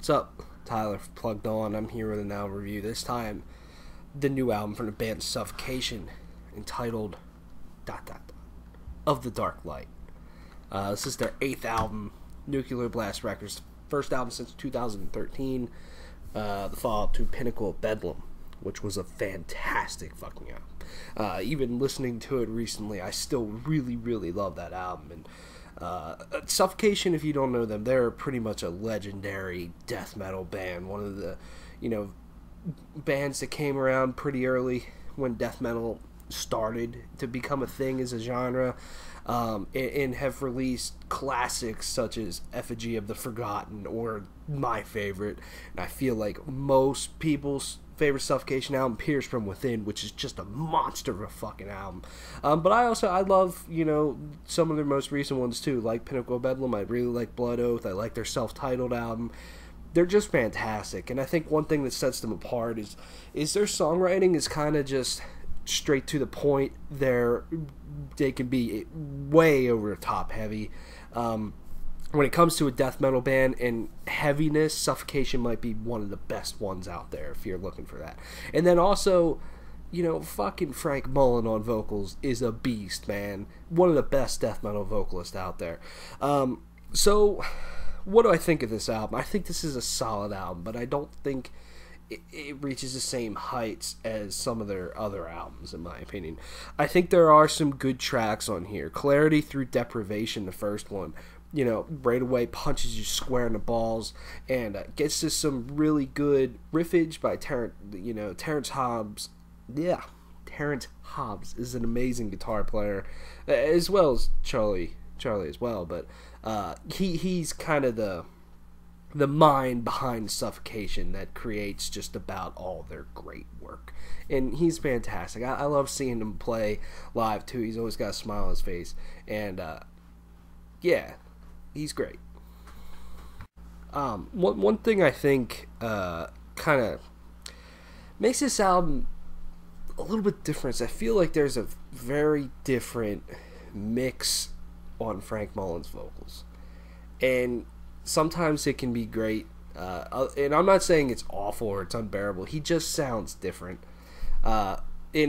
What's up? Tyler plugged on. I'm here with an album review. This time, the new album from the band Suffocation, entitled Of the Dark Light. This is their 8th album, Nuclear Blast Records. First album since 2013. The follow-up to Pinnacle of Bedlam, which was a fantastic fucking album. Even listening to it recently, I still really love that album. And Suffocation, if you don't know them, they're pretty much a legendary death metal band. One of the, bands that came around pretty early when death metal started to become a thing as a genre, and have released classics such as Effigy of the Forgotten, or my favorite, and I feel like most people's favorite Suffocation album, Pierce from Within, which is just a monster of a fucking album. But I love, some of their most recent ones too, like Pinnacle of Bedlam. I really like Blood Oath. I like their self-titled album. They're just fantastic, and I think one thing that sets them apart is their songwriting is kind of just straight to the point. They can be way over the top heavy. When it comes to a death metal band and heaviness, Suffocation might be one of the best ones out there if you're looking for that. And then also, fucking Frank Mullen on vocals is a beast, man. One of the best death metal vocalists out there. So, what do I think of this album? I think this is a solid album, but I don't think it reaches the same heights as some of their other albums, in my opinion. I think there are some good tracks on here. Clarity Through Deprivation, the first one, right away punches you square in the balls, and gets to some really good riffage by Terrence Hobbs. Yeah, Terrence Hobbs is an amazing guitar player, as well as Charlie as well, but he's kind of the mind behind Suffocation that creates just about all their great work, and he's fantastic. I love seeing him play live too. He's always got a smile on his face, and yeah, he's great. One thing I think kind of makes this album a little bit different is I feel like there's a very different mix on Frank Mullen's vocals, and sometimes it can be great, and I'm not saying it's awful or it's unbearable. He just sounds different, and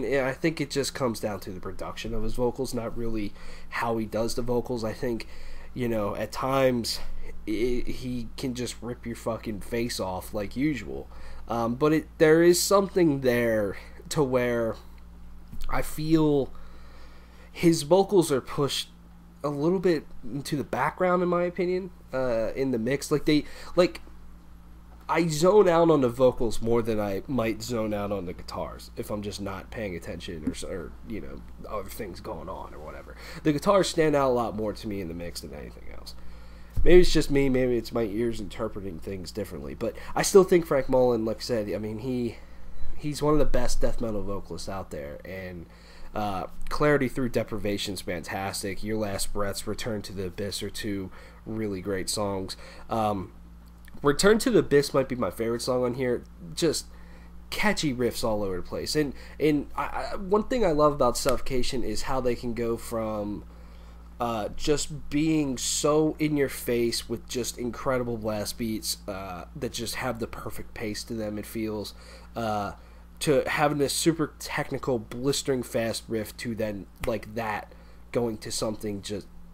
I think it just comes down to the production of his vocals, not really how he does the vocals. I think, at times he can just rip your fucking face off like usual, but there is something there to where I feel his vocals are pushed a little bit into the background, in my opinion, in the mix. I zone out on the vocals more than I might zone out on the guitars if I'm just not paying attention or other things going on or whatever. The guitars stand out a lot more to me in the mix than anything else. Maybe it's just me, maybe it's my ears interpreting things differently, but I still think Frank Mullen, like I said, he's one of the best death metal vocalists out there, and Clarity Through Deprivation is fantastic. Your Last Breaths, Return to the Abyss are two really great songs. Return to the Abyss might be my favorite song on here. Just catchy riffs all over the place. And one thing I love about Suffocation is how they can go from just being so in your face with just incredible blast beats that just have the perfect pace to them, it feels, to having this super technical, blistering fast riff, to then like that going to something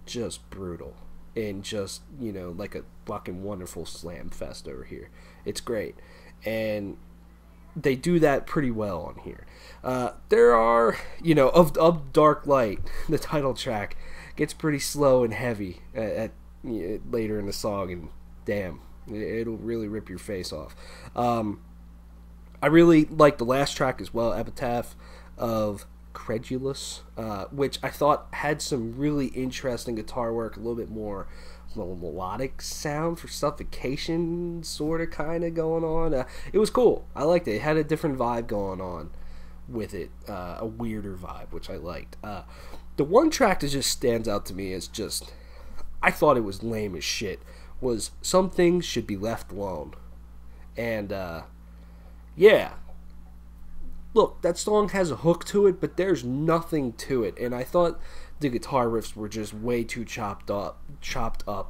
just brutal and just like a fucking wonderful slam fest over here. It's great, and they do that pretty well on here. There are of Dark Light, the title track gets pretty slow and heavy at later in the song, and damn, it'll really rip your face off. I really like the last track as well, Epitaph of Credulous, which I thought had some really interesting guitar work, a little bit more melodic sound for Suffocation, sort of kind of going on. It was cool. I liked it. It had a different vibe going on with it, a weirder vibe, which I liked. The one track that just stands out to me as just, I thought it was lame as shit, was Some Things Should Be Left Alone. And yeah, look, that song has a hook to it, but there's nothing to it, and I thought the guitar riffs were just way too chopped up,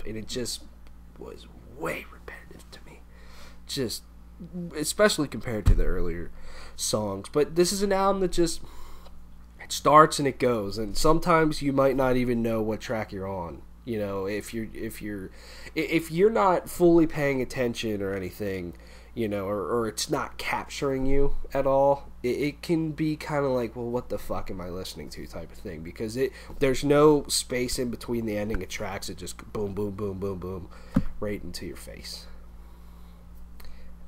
and it just was way repetitive to me. just, especially compared to the earlier songs. But this is an album that just, it starts and it goes, and sometimes you might not even know what track you're on. You know, if you're not fully paying attention or anything, you know, or it's not capturing you at all, it can be kind of like, well, what the fuck am I listening to type of thing, because there's no space in between the ending of tracks. It just boom, boom, boom, boom, boom, right into your face.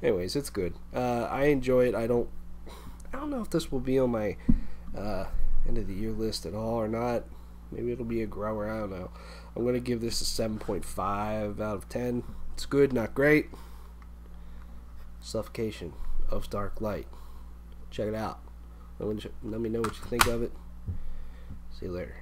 Anyways, it's good. I enjoy it. I don't know if this will be on my end of the year list at all or not. Maybe it'll be a grower. I don't know. I'm going to give this a 7.5 out of 10. It's good, not great. Suffocation of Dark Light. Check it out. Let me know what you think of it. See you later.